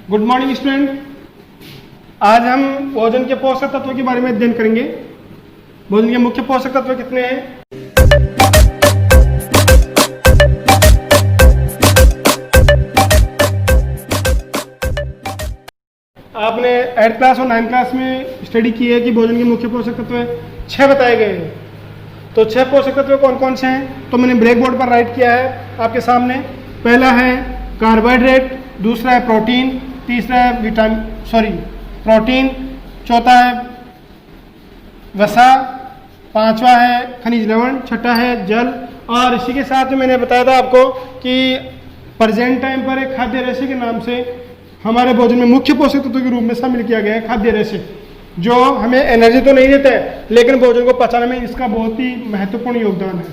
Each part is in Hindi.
Good morning student. आज हम भोजन के पोषक तत्वों के बारे में अध्ययन करेंगे। भोजन के मुख्य पोषक तत्व कितने हैं? आपने 8th क्लास और 9th क्लास में स्टडी की है कि भोजन के मुख्य पोषक तत्व 6 बताए गए हैं। तो 6 पोषक तत्व कौन कौन से हैं? तो मैंने ब्लैक बोर्ड पर राइट किया है आपके सामने। पहला है कार्बोहाइड्रेट, दूसरा है प्रोटीन, तीसरा है प्रोटीन, चौथा है वसा, पांचवा है खनिज लवण, छठा है जल। और इसी के साथ में मैंने बताया था आपको कि प्रेजेंट टाइम पर एक खाद्य रेशे के नाम से हमारे भोजन में मुख्य पोषक तत्वों के रूप में शामिल किया गया है खाद्य रेशे, जो हमें एनर्जी तो नहीं देता है लेकिन भोजन को पचाने में इसका बहुत ही महत्वपूर्ण योगदान है।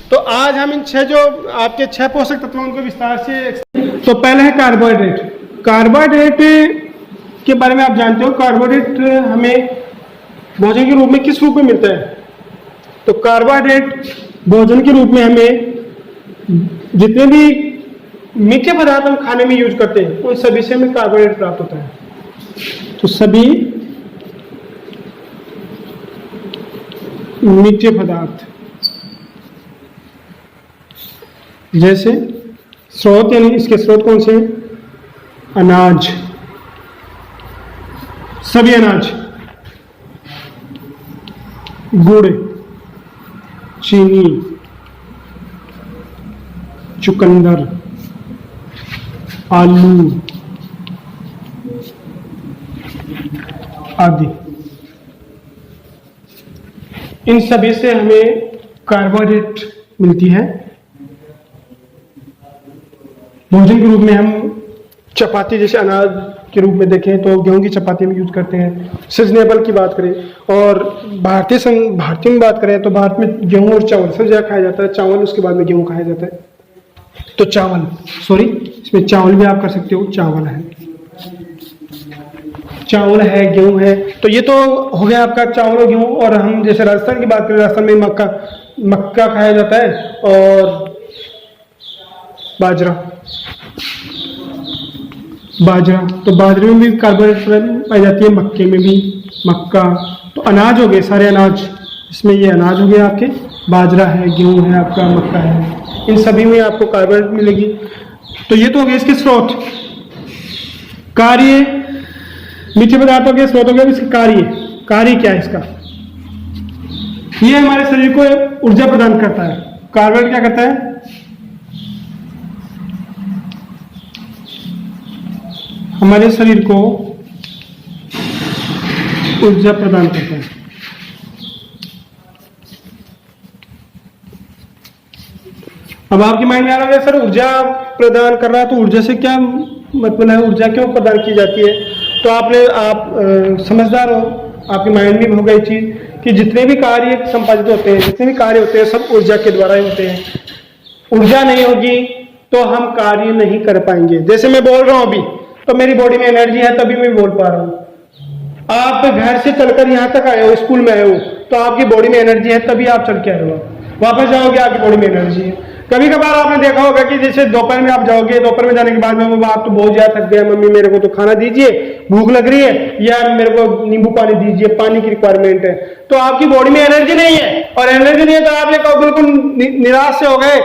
तो आज हम इन 6 जो आपके 6 पोषक तत्वों उनको विस्तार से। तो पहले है कार्बोहाइड्रेट। कार्बोहाइड्रेट के बारे में आप जानते हो, कार्बोहाइड्रेट हमें भोजन के रूप में किस रूप में मिलता है? तो कार्बोहाइड्रेट भोजन के रूप में हमें जितने भी मीठे पदार्थ हम खाने में यूज करते हैं उन सभी से हमें कार्बोहाइड्रेट प्राप्त होता है। तो सभी मीठे पदार्थ जैसे स्रोत, यानी इसके स्रोत कौन से हैं? अनाज, सभी अनाज, गुड़, चीनी, चुकंदर, आलू आदि, इन सभी से हमें कार्बोहाइड्रेट मिलती है। भोजन के रूप में हम चपाती, जैसे अनाज के रूप में देखें तो गेहूं की चपाती में यूज करते हैं। सीजनेबल की बात करें और भारतीय में बात करें तो भारत में गेहूं और चावल सबसे ज्यादा खाया जाता है। चावल, उसके बाद में गेहूं खाया जाता है। तो इसमें चावल भी आप कर सकते हो। चावल है, गेहूं है। तो ये तो हो गया आपका चावल और गेहूं। और हम जैसे राजस्थान की बात करें, राजस्थान में मक्का खाया जाता है और बाजरा। तो बाजरे में भी कार्बोहाइड्रेट पाई जाती है, मक्के में भी। मक्का तो अनाज हो गए, सारे अनाज, इसमें ये अनाज हो गए आपके। बाजरा है, गेहूं है, आपका मक्का है, इन सभी में आपको कार्बोहाइड्रेट मिलेगी। तो ये तो हो गए इसके स्रोत। कार्य, मीठे पदार्थों के स्रोत हो गए। इसके कार्य क्या है इसका? ये हमारे शरीर को ऊर्जा प्रदान करता है। कार्बोहाइड्रेट क्या करता है? हमारे शरीर को ऊर्जा प्रदान करता है। अब आपके माइंड में आ रहा है सर ऊर्जा प्रदान कर रहा है तो ऊर्जा से क्या मतलब है? ऊर्जा क्यों प्रदान की जाती है? तो आप समझदार हो, आपके माइंड में होगा ये चीज कि जितने भी कार्य संपादित होते हैं, जितने भी कार्य होते हैं सब ऊर्जा के द्वारा ही होते हैं। ऊर्जा नहीं होगी तो हम कार्य नहीं कर पाएंगे। जैसे मैं बोल रहा हूं अभी, तो मेरी बॉडी में एनर्जी है तभी मैं बोल पा रहा हूं। आप घर से चलकर यहां तक आए हो, स्कूल में आए हो, तो आपकी बॉडी में एनर्जी है तभी आप चल के आए हो। वापस जाओगे, आपकी बॉडी में एनर्जी है। कभी कभार आपने देखा होगा कि जैसे दोपहर में आप जाओगे, दोपहर में जाने के बाद में आप तो बहुत ज्यादा थक गए, मम्मी मेरे को तो खाना दीजिए, भूख लग रही है, या मेरे को नींबू पानी दीजिए, पानी की रिक्वायरमेंट है। तो आपकी बॉडी में एनर्जी नहीं है, और एनर्जी नहीं है तो आप ये कहो बिल्कुल निराश से हो गए,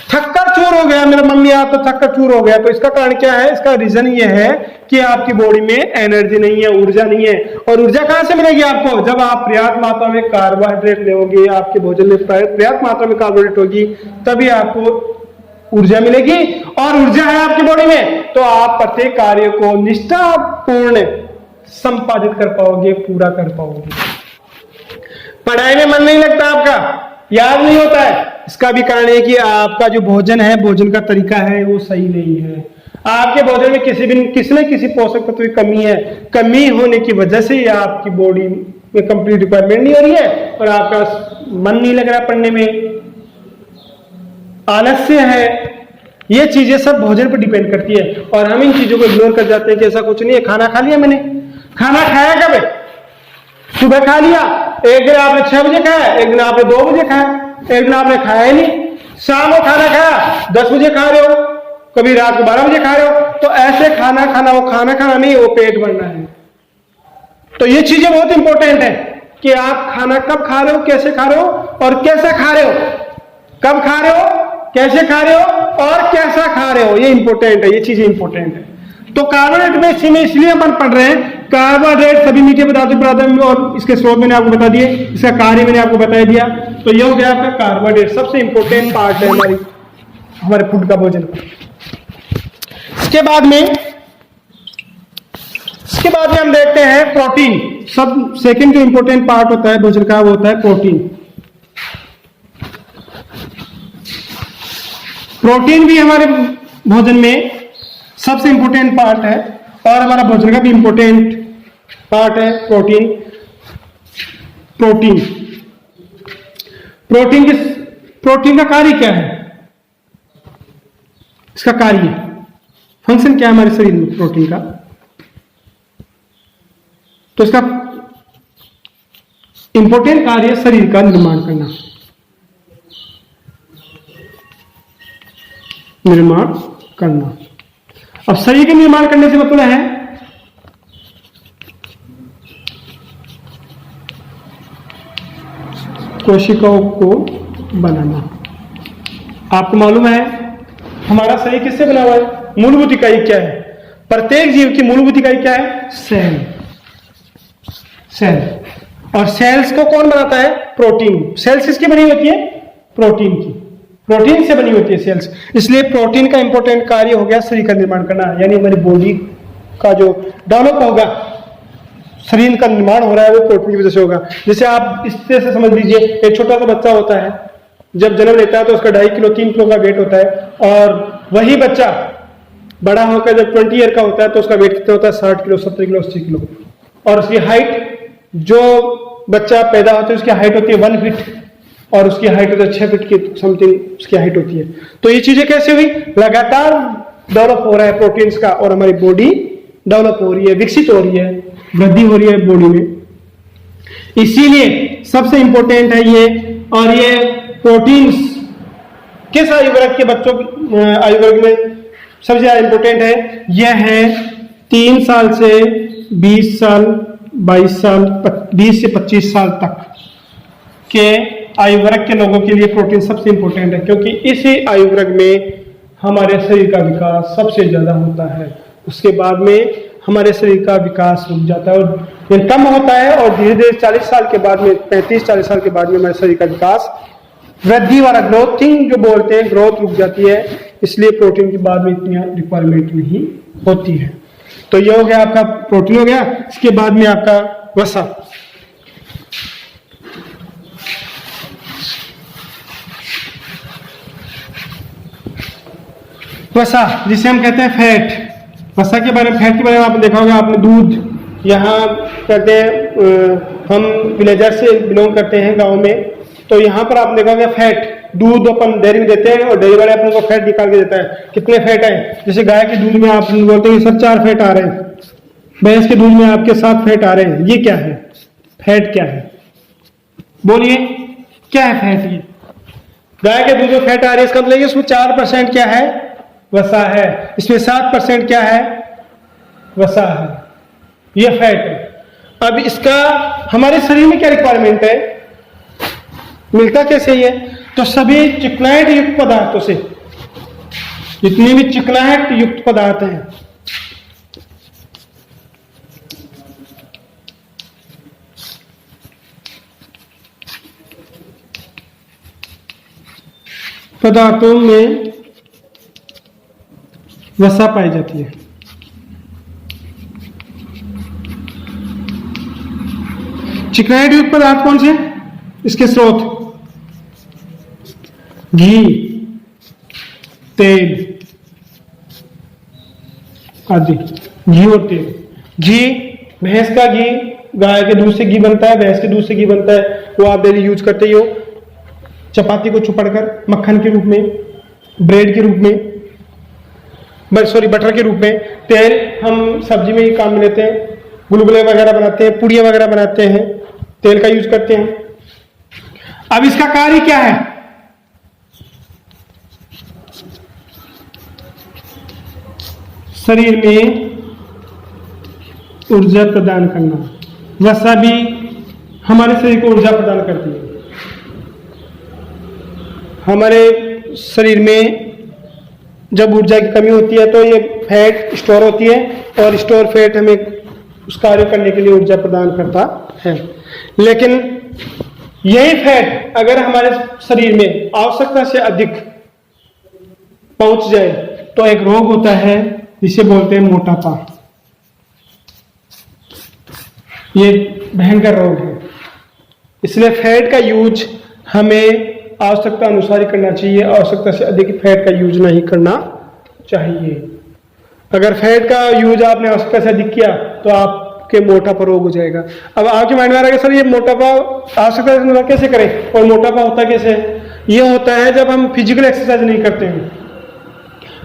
थककर चूर हो गया, मेरा मम्मी आप तो थककर चूर हो गया। तो इसका कारण क्या है? इसका रीजन ये है कि आपकी बॉडी में एनर्जी नहीं है, ऊर्जा नहीं है। और ऊर्जा कहां से मिलेगी आपको? जब आप पर्याप्त मात्रा में कार्बोहाइड्रेट लेोगे, आपके भोजन में पर्याप्त मात्रा में कार्बोहाइड्रेट होगी, तभी आपको ऊर्जा मिलेगी। और ऊर्जा है आपकी बॉडी में तो आप प्रत्येक कार्य को निष्ठापूर्ण संपादित कर पाओगे, पूरा कर पाओगे। पढ़ाई में मन नहीं लगता, आपका याद नहीं होता है। इसका भी कारण है कि आपका जो भोजन है, भोजन का तरीका है वो सही नहीं है। आपके भोजन में किसी न किसी पोषक तत्व की कमी है। कमी होने की वजह से या आपकी बॉडी में कंप्लीट रिक्वायरमेंट नहीं हो रही है और आपका मन नहीं लग रहा पढ़ने में, आलस्य है। ये चीजें सब भोजन पर डिपेंड करती है और हम इन चीजों को इग्नोर कर जाते हैं कि ऐसा कुछ नहीं है। खाना खा लिया मैंने, खाना खाया कब है? सुबह खा लिया, एक दिन आपने 6 बजे खाया, एक दिन आपने 2 बजे खाया, एक दिन आपने खाया ही नहीं। शाम को खाना खाया 10 बजे खा रहे हो, कभी रात को 12 बजे खा रहे हो, तो ऐसे खाना खाना, वो खाना खाना नहीं, वो पेट भरना है। तो ये चीजें बहुत इंपॉर्टेंट है कि आप खाना कब खा रहे हो, कैसे खा रहे हो और कैसा खा रहे हो, कब खा रहे हो, कैसे खा रहे हो और कैसा खा रहे हो, ये इंपॉर्टेंट है, ये चीजें इंपॉर्टेंट है। तो कार्बोहाइड्रेट में इसी में इसलिए अपन पढ़ रहे हैं, कार्बोहाइड्रेट सभी मीठे पदार्थों में, और इसके स्रोत मैंने आपको बता दिए, इसका कार्य मैंने आपको बता दिया। तो ये हो गया आपका कार्बोहाइड्रेट, सबसे इंपॉर्टेंट पार्ट है हमारे फूड का, भोजन का। इसके बाद में हम देखते हैं प्रोटीन। सब सेकंड जो इंपॉर्टेंट पार्ट होता है भोजन का, वो होता है प्रोटीन। प्रोटीन भी हमारे भोजन में सबसे इंपॉर्टेंट पार्ट है और हमारा भोजन का भी इंपॉर्टेंट पार्ट है प्रोटीन। प्रोटीन का कार्य क्या है, इसका कार्य फंक्शन क्या है हमारे शरीर में प्रोटीन का? तो इसका इंपॉर्टेंट कार्य शरीर का निर्माण करना, अब शरीर के निर्माण करने से मतलब है कोशिकाओं को बनाना। आपको मालूम है हमारा शरीर किससे बना हुआ है? मूलभूत इकाई क्या है? प्रत्येक जीव की मूलभूत इकाई क्या है? सेल। और सेल्स को कौन बनाता है? प्रोटीन। सेल्स किसकी बनी होती है? प्रोटीन की। प्रोटीन से बनी होती है सेल्स। इसलिए प्रोटीन का इंपॉर्टेंट कार्य हो गया शरीर का निर्माण करना, यानी हमारी बॉडी का जो डेवलप होगा, शरीर का निर्माण हो रहा है, वो प्रोटीन की वजह से होगा। जैसे आप इस तरह से समझ लीजिए, एक छोटा सा बच्चा होता है, जब जन्म लेता है तो उसका 2.5 किलो 3 किलो का वेट होता है, और वही बच्चा बड़ा होकर जब 20 ईयर का होता है तो उसका वेट कितना होता है? 60 किलो 70 किलो 80 किलो। और उसकी हाइट, जो बच्चा पैदा होता है उसकी हाइट होती है 1 फीट, और उसकी हाइट होती है 6 फीट की समथिंग उसकी हाइट होती है। तो ये चीजें कैसे हुई? लगातार डेवलप हो रहा है प्रोटीन्स का, और हमारी बॉडी डेवलप हो रही है, विकसित हो रही है, वृद्धि हो रही है बॉडी में। इसीलिए सबसे इंपॉर्टेंट है ये। और ये प्रोटीन्स किस आयु वर्ग के बच्चों आयु वर्ग में सबसे ज्यादा इंपॉर्टेंट है? यह है 3 साल से 20 साल 22 साल 20 से 25 साल तक के आयु वर्ग के लोगों के लिए प्रोटीन सबसे इंपॉर्टेंट है, क्योंकि इसी आयु वर्ग में हमारे शरीर का विकास सबसे ज्यादा होता है। उसके बाद में हमारे शरीर का विकास रुक जाता है और ये कम होता है, और धीरे धीरे 40 साल के बाद में, 35-40 साल के बाद में हमारे शरीर का विकास, वृद्धि वाला ग्रोथिंग जो बोलते हैं, ग्रोथ रुक जाती है। इसलिए प्रोटीन की बाद में इतनी रिक्वायरमेंट नहीं होती है। तो ये हो गया आपका प्रोटीन हो गया। इसके बाद में आपका वसा। वसा जिसे हम कहते हैं फैट। वसा के बारे में, फैट के बारे में आपने देखा होगा, आपने दूध, यहाँ कहते हैं हम विलेजर से बिलोंग करते हैं गांव में, तो यहाँ पर आप देखा होगा फैट, दूध अपन डेयरी में देते हैं और डेयरी वाले अपन को फैट निकाल के देता है, कितने फैट है। जैसे गाय के दूध में आप बोलते हैं सर 4 फैट आ रहे हैं, भैंस के दूध में आपके 7 फैट आ रहे हैं। ये क्या है? फैट क्या है? बोलिए क्या है फैट? ये गाय के दूध में फैट आ रही है, इसका मतलब उसमें 4% क्या है? वसा है। इसमें 7% क्या है? वसा है। ये फैट है। अब इसका हमारे शरीर में क्या रिक्वायरमेंट है? मिलता कैसे ये? तो सभी चिकनाहट युक्त पदार्थों से, जितने भी चिकनाहट युक्त पदार्थ हैं, पदार्थों में वसा पाई जाती है। चिकनाहट युक्त पदार्थ कौन से? इसके स्रोत घी, तेल आदि। घी और तेल। घी, भैंस का घी, गाय के दूध से घी बनता है, भैंस के दूध से घी बनता है, वो आप डेली यूज करते ही हो। चपाती को चुपड़कर मक्खन के रूप में, ब्रेड के रूप में, बटर के रूप में। तेल हम सब्जी में ही काम में लेते हैं, गुलगुले वगैरह बनाते हैं, पुड़िया वगैरह बनाते हैं, तेल का यूज करते हैं। अब इसका कार्य क्या है? शरीर में ऊर्जा प्रदान करना। वसा भी हमारे शरीर को ऊर्जा प्रदान करती है। हमारे शरीर में जब ऊर्जा की कमी होती है तो ये फैट स्टोर होती है और स्टोर फैट हमें उस कार्य करने के लिए ऊर्जा प्रदान करता है। लेकिन यही फैट अगर हमारे शरीर में आवश्यकता से अधिक पहुंच जाए तो एक रोग होता है जिसे बोलते हैं मोटापा। ये भयंकर रोग है। इसलिए फैट का यूज हमें आवश्यकता अनुसार ही करना चाहिए, आवश्यकता से अधिक फैट का यूज नहीं करना चाहिए। अगर फैट का यूज आपने आवश्यकता से अधिक किया तो आपके मोटापा रोग हो जाएगा। अब आपके माइंड में आ रहा है सर ये मोटापा आवश्यकता से अनुसार कैसे करें, और मोटापा होता कैसे? ये होता है जब हम फिजिकल एक्सरसाइज नहीं करते हैं।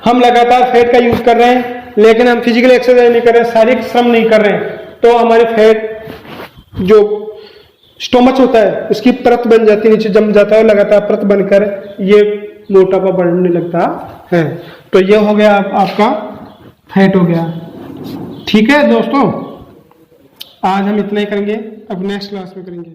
हम लगातार फैट का यूज कर रहे हैं लेकिन हम फिजिकल एक्सरसाइज नहीं कर रहे हैं, शारीरिक श्रम नहीं कर रहे हैं, तो हमारे फैट जो स्टोमच होता है उसकी परत बन जाती है, नीचे जम जाता है और लगातार परत बनकर ये मोटापा बढ़ने लगता है। तो ये हो गया आपका फैट हो गया। ठीक है दोस्तों, आज हम इतना ही करेंगे, अब नेक्स्ट क्लास में करेंगे।